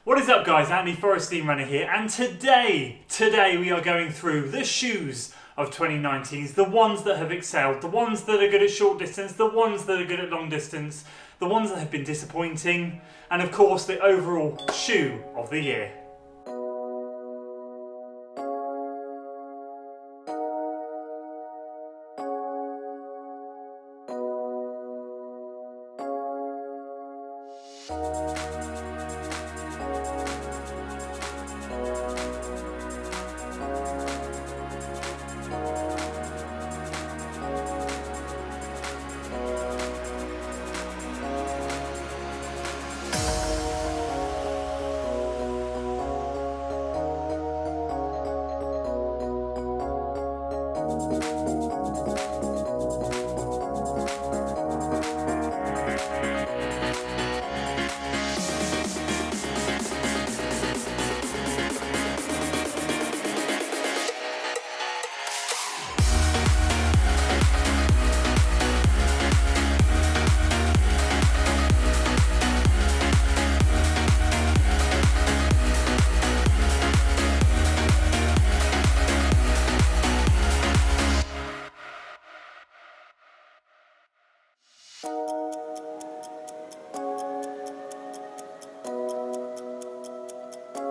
What is up guys, Andy Forest Steam Runner here, and today we are going through the shoes of 2019s, the ones that have excelled, the ones that are good at short distance, the ones that are good at long distance, the ones that have been disappointing, and of course the overall shoe of the year.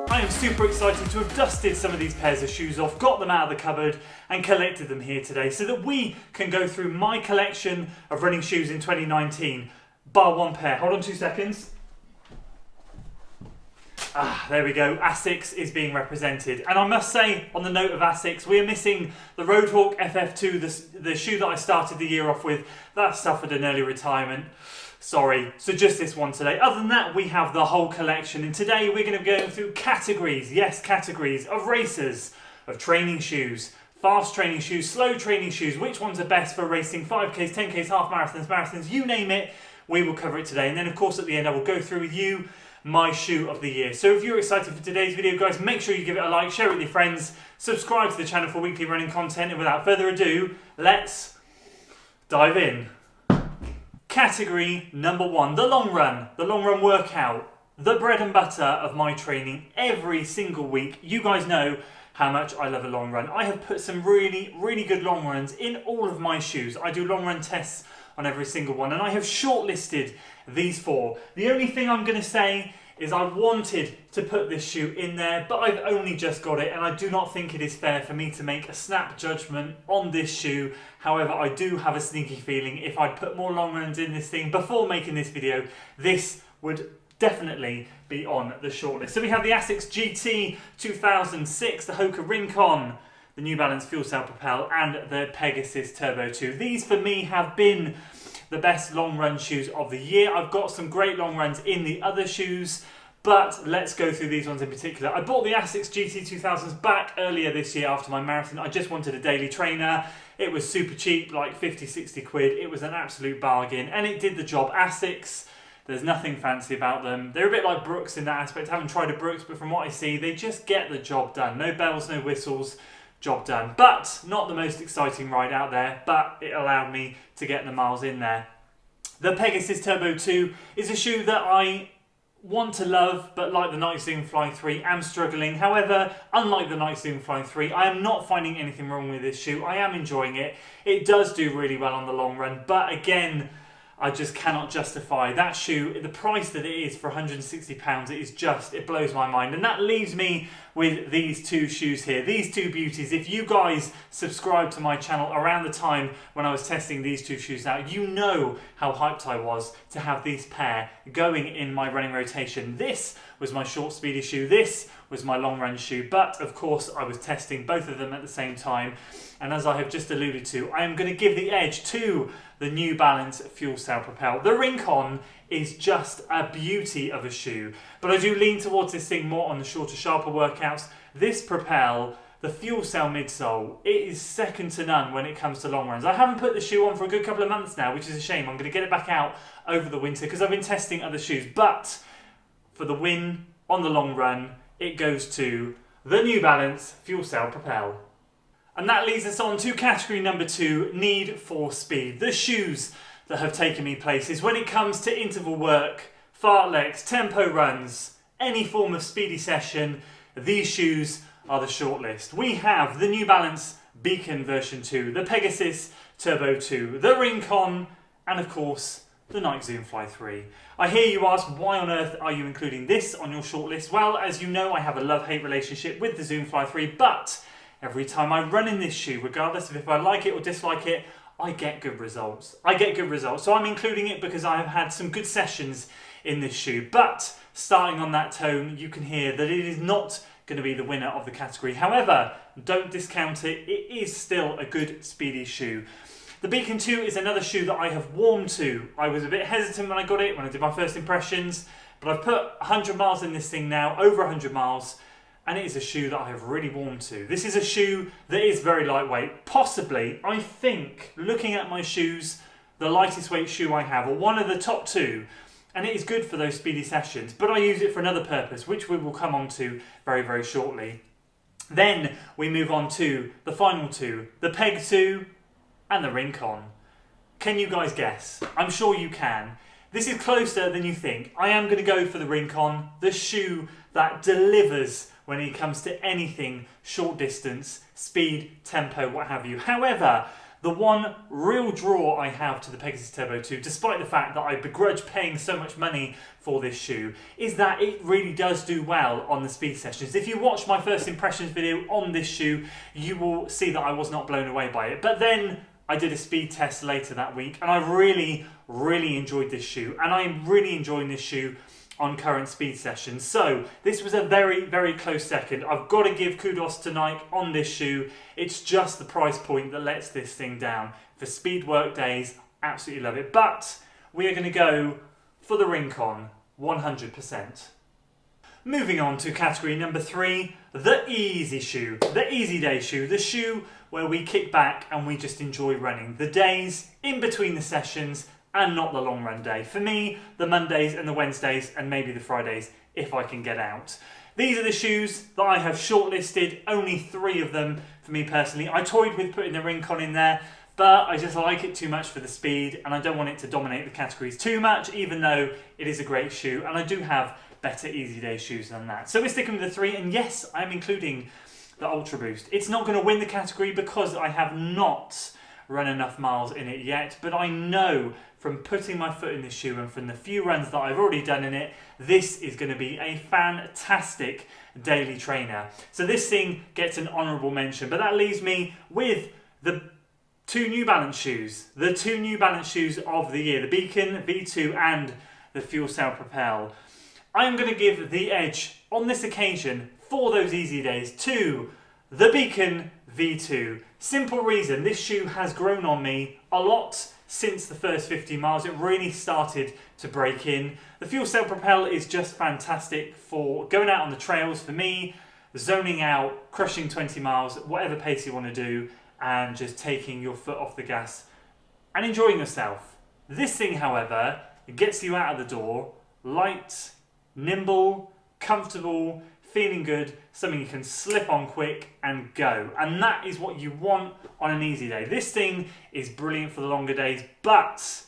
I am super excited to have dusted some of these pairs of shoes off, got them out of the cupboard and collected them here today so that we can go through my collection of running shoes in 2019, bar one pair. Hold on 2 seconds. There we go, Asics is being represented. And I must say, on the note of Asics, we are missing the Roadhawk FF2, the shoe that I started the year off with. That suffered an early retirement. Sorry, so just this one today. Other than that, we have the whole collection. And today we're going to be going through categories, yes, categories of racers, of training shoes, fast training shoes, slow training shoes, which ones are best for racing, 5Ks, 10Ks, half marathons, you name it, we will cover it today. And then of course at the end I will go through with you my shoe of the year. So if you're excited for today's video guys, make sure you give it a like, share it with your friends, subscribe to the channel for weekly running content, and without further ado, let's dive in. Category number one, the long run workout, the bread and butter of my training every single week. You guys know how much I love a long run. I have put some really good long runs in all of my shoes. I do long run tests on every single one, and I have shortlisted these four. The only thing I'm going to say is I wanted to put this shoe in there, but I've only just got it, and I do not think it is fair for me to make a snap judgment on this shoe. However, I do have a sneaky feeling if I'd put more long runs in this thing before making this video, this would definitely be on the shortlist. So we have the Asics GT 2006, the Hoka Rincon, the New Balance Fuel Cell Propel, and the Pegasus Turbo 2. These for me have been the best long run shoes of the year. I've got some great long runs in the other shoes, but let's go through these ones in particular. I bought the Asics GT 2000s back earlier this year after my marathon. I just wanted a daily trainer. It was super cheap, like 50-60 quid. It was an absolute bargain, and it did the job. Asics, there's nothing fancy about them. They're a bit like Brooks in that aspect. I haven't tried a Brooks, but from what I see, they just get the job done. No bells, no whistles, job done. But not the most exciting ride out there, but it allowed me to get the miles in there. The Pegasus Turbo 2 is a shoe that I want to love, but like the Night Zoom Fly 3, am struggling. However, unlike the Night Zoom Fly 3, I am not finding anything wrong with this shoe. I am enjoying it. It does do really well on the long run, but again, I just cannot justify that shoe. The price that it is for £160, it blows my mind. And that leaves me with these two shoes here, these two beauties. If you guys subscribed to my channel around the time when I was testing these two shoes out, you know how hyped I was to have these pair going in my running rotation. This was my short speedy shoe, this was my long run shoe, but of course I was testing both of them at the same time. And as I have just alluded to, I am going to give the edge to the New Balance Fuel Cell Propel. The Rincon is just a beauty of a shoe, but I do lean towards this thing more on the shorter, sharper workouts. This Propel, the Fuel Cell midsole, it is second to none when it comes to long runs. I haven't put the shoe on for a good couple of months now, which is a shame. I'm going to get it back out over the winter because I've been testing other shoes, but for the win on the long run, it goes to the New Balance Fuel Cell Propel. And that leads us on to category number two, Need for Speed. The shoes that have taken me places when it comes to interval work, fartleks, tempo runs, any form of speedy session, these shoes are the shortlist. We have the New Balance Beacon version 2, the Pegasus Turbo 2, the Rincon, and of course the Nike Zoom Fly 3. I hear you ask, why on earth are you including this on your shortlist? Well, as you know, I have a love-hate relationship with the Zoom Fly 3, but every time I run in this shoe, regardless of if I like it or dislike it, I get good results. So I'm including it because I have had some good sessions in this shoe. But starting on that tone, you can hear that it is not going to be the winner of the category. However, don't discount it. It is still a good speedy shoe. The Beacon 2 is another shoe that I have warmed to. I was a bit hesitant when I got it, when I did my first impressions, but I've put 100 miles in this thing now, over 100 miles, and it is a shoe that I have really warmed to. This is a shoe that is very lightweight. Possibly, I think, looking at my shoes, the lightest weight shoe I have, or one of the top two, and it is good for those speedy sessions, but I use it for another purpose, which we will come on to very, very shortly. Then we move on to the final two, the Peg 2 and the Rincon. Can you guys guess? I'm sure you can. This is closer than you think. I am going to go for the Rincon, the shoe that delivers when it comes to anything short distance, speed, tempo, what have you. However, the one real draw I have to the Pegasus Turbo 2, despite the fact that I begrudge paying so much money for this shoe, is that it really does do well on the speed sessions. If you watch my first impressions video on this shoe, you will see that I was not blown away by it. But then I did a speed test later that week, and I really, really enjoyed this shoe. And I'm really enjoying this shoe on current speed sessions. So this was a very, very close second. I've got to give kudos to Nike on this shoe. It's just the price point that lets this thing down. For speed work days, absolutely love it. But we are going to go for the Rincon, 100%. Moving on to category number 3, the easy shoe, the easy day shoe, the shoe where we kick back and we just enjoy running. The days in between the sessions and not the long run day. For me, the Mondays and the Wednesdays and maybe the Fridays if I can get out. These are the shoes that I have shortlisted, only 3 of them for me personally. I toyed with putting the Rincon in there, but I just like it too much for the speed and I don't want it to dominate the categories too much, even though it is a great shoe and I do have better easy day shoes than that. So we're sticking with the 3, and yes, I'm including the Ultra Boost. It's not going to win the category because I have not run enough miles in it yet, but I know from putting my foot in this shoe and from the few runs that I've already done in it, this is going to be a fantastic daily trainer. So this thing gets an honourable mention, but that leaves me with the 2 New Balance shoes. The 2 New Balance shoes of the year, the Beacon V2 and the Fuel Cell Propel. I'm going to give the edge on this occasion for those easy days to the Beacon V2. Simple reason, this shoe has grown on me a lot since the first 50 miles. It really started to break in. The Fuel Cell Propel is just fantastic for going out on the trails for me, zoning out, crushing 20 miles, whatever pace you want to do, and just taking your foot off the gas and enjoying yourself. This thing, however, gets you out of the door, light, nimble, comfortable, feeling good, something you can slip on quick and go. And that is what you want on an easy day. This thing is brilliant for the longer days, but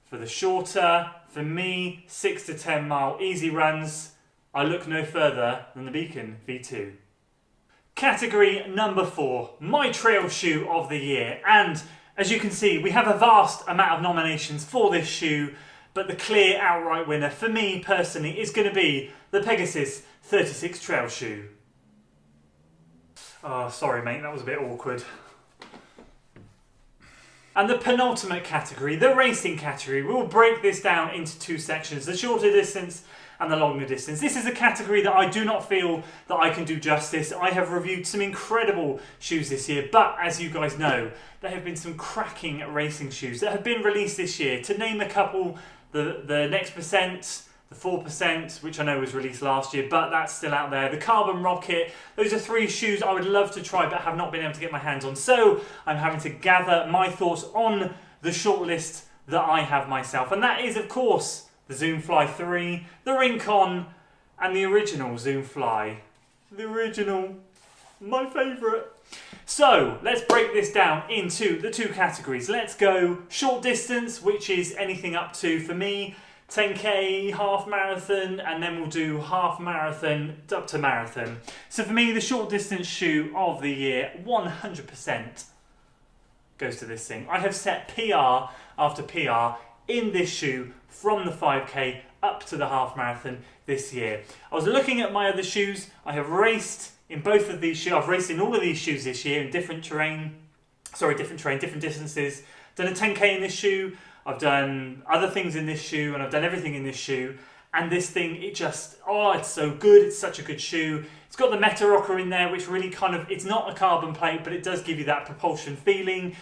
for the shorter, for me, 6 to 10 mile easy runs, I look no further than the Beacon V2. Category number 4, my trail shoe of the year. And as you can see, we have a vast amount of nominations for this shoe, but the clear outright winner for me personally is going to be the Pegasus 36 trail shoe. Oh, sorry mate, that was a bit awkward. And the penultimate category, the racing category, we'll break this down into 2 sections, the shorter distance and the longer distance. This is a category that I do not feel that I can do justice. I have reviewed some incredible shoes this year, but as you guys know, there have been some cracking racing shoes that have been released this year. To name a couple, the Next Percent, the 4%, which I know was released last year, but that's still out there. The Carbon Rocket, those are 3 shoes I would love to try but have not been able to get my hands on. So I'm having to gather my thoughts on the shortlist that I have myself. And that is, of course, the Zoom Fly 3, the Rincon, and the original Zoom Fly. The original, my favourite. So let's break this down into the 2 categories. Let's go short distance, which is anything up to, for me, 10k, half marathon, and then we'll do half marathon up to marathon. So for me, the short distance shoe of the year, 100% goes to this thing. I have set PR after PR in this shoe from the 5k up to the half marathon this year. I was looking at my other shoes. I have raced in both of these shoes. I've raced in all of these shoes this year in different distances. Done a 10k in this shoe. I've done other things in this shoe, and I've done everything in this shoe. And this thing, it just, oh, it's so good. It's such a good shoe. It's got the Meta Rocker in there, which really kind of, it's not a carbon plate, but it does give you that propulsion feeling.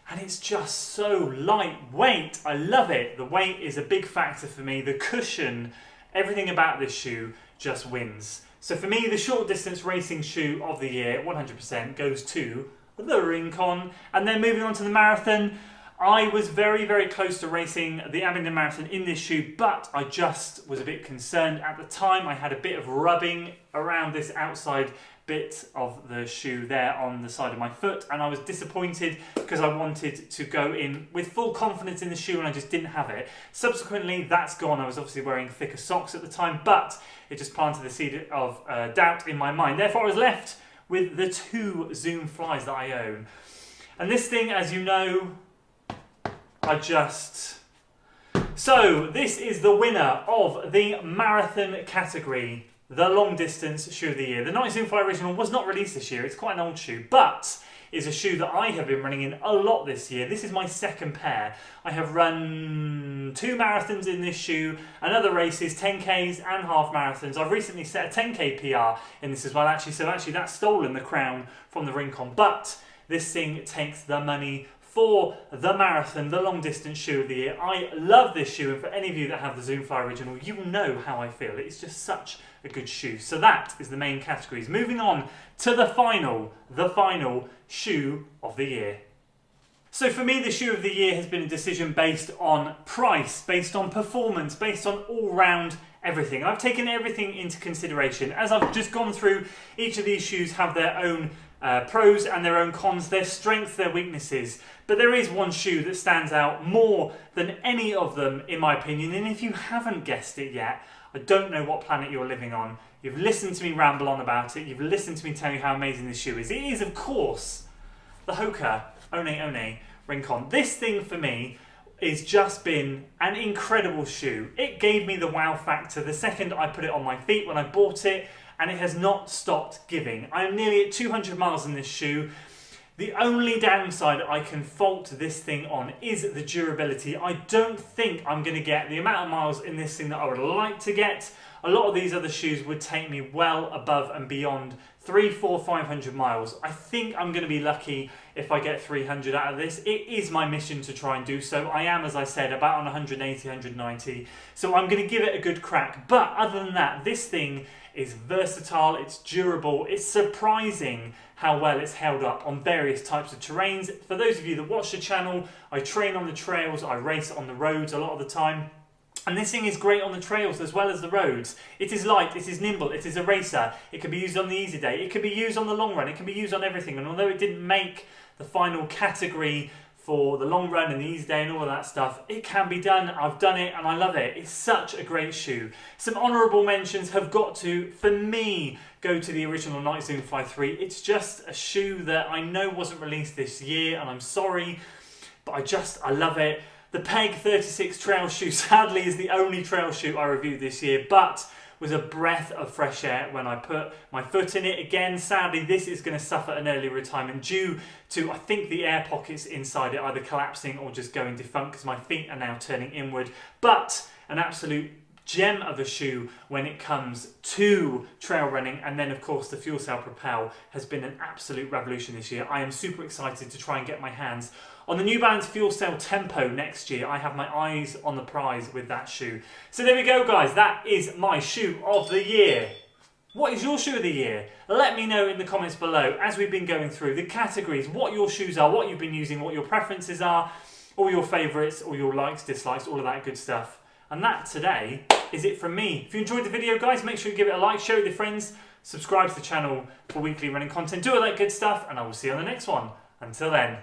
And it's just so lightweight. I love it. The weight is a big factor for me. The cushion, everything about this shoe just wins. So for me, the short distance racing shoe of the year, 100% goes to the Rincon. And then moving on to the marathon, I was very, very close to racing the Abingdon Marathon in this shoe, but I just was a bit concerned at the time. I had a bit of rubbing around this outside bit of the shoe there on the side of my foot, and I was disappointed because I wanted to go in with full confidence in the shoe and I just didn't have it. Subsequently, that's gone. I was obviously wearing thicker socks at the time, but it just planted the seed of doubt in my mind. Therefore, I was left with the 2 Zoom Flies that I own. And this thing, as you know, So this is the winner of the marathon category, the long distance shoe of the year. The Night Zoom Fly Original was not released this year. It's quite an old shoe, but is a shoe that I have been running in a lot this year. This is my second pair. I have run 2 marathons in this shoe and other races, 10Ks and half marathons. I've recently set a 10K PR in this as well, actually. So actually that's stolen the crown from the Rincon. But this thing takes the money for the marathon, the long distance shoe of the year. I love this shoe, and for any of you that have the Zoom Fly Original, you will know how I feel. It's just such a good shoe. So that is the main categories. Moving on to the final shoe of the year. So for me, the shoe of the year has been a decision based on price, based on performance, based on all-round everything. I've taken everything into consideration. As I've just gone through, each of these shoes have their own pros and their own cons, their strengths, their weaknesses. But there is one shoe that stands out more than any of them, in my opinion. And if you haven't guessed it yet, I don't know what planet you're living on. You've listened to me ramble on about it. You've listened to me tell you how amazing this shoe is. It is, of course, the Hoka One Rincon. This thing for me has just been an incredible shoe. It gave me the wow factor the second I put it on my feet when I bought it, and it has not stopped giving. I am nearly at 200 miles in this shoe. The only downside I can fault this thing on is the durability. I don't think I'm going to get the amount of miles in this thing that I would like to get. A lot of these other shoes would take me well above and beyond 300, 400, 500 miles. I think I'm going to be lucky if I get 300 out of this. It is my mission to try and do so. I am, as I said, about on 180, 190. So I'm going to give it a good crack. But other than that, this thing is versatile, it's durable, it's surprising how well it's held up on various types of terrains. For those of you that watch the channel, I train on the trails, I race on the roads a lot of the time. And this thing is great on the trails as well as the roads. It is light, it is nimble, it is a racer. It can be used on the easy day, it can be used on the long run, it can be used on everything. And although it didn't make the final category for the long run and the easy day and all of that stuff, it can be done. I've done it and I love it. It's such a great shoe. Some honourable mentions have got to, for me, go to the original Night Zoom Fly 3. It's just a shoe that I know wasn't released this year, and I'm sorry, but I love it. The Peg 36 trail shoe, sadly, is the only trail shoe I reviewed this year, but was a breath of fresh air when I put my foot in it. Again, sadly, this is going to suffer an early retirement due to, I think, the air pockets inside it either collapsing or just going defunct because my feet are now turning inward. But an absolute gem of a shoe when it comes to trail running. And then, of course, the Fuel Cell Propel has been an absolute revolution this year. I am super excited to try and get my hands on the New Balance Fuel Cell Tempo next year. I have my eyes on the prize with that shoe. So there we go, guys. That is my shoe of the year. What is your shoe of the year? Let me know in the comments below as we've been going through the categories, what your shoes are, what you've been using, what your preferences are, all your favourites, all your likes, dislikes, all of that good stuff. And that today is it from me. If you enjoyed the video, guys, make sure you give it a like, share it with your friends, subscribe to the channel for weekly running content, do all that good stuff, and I will see you on the next one. Until then.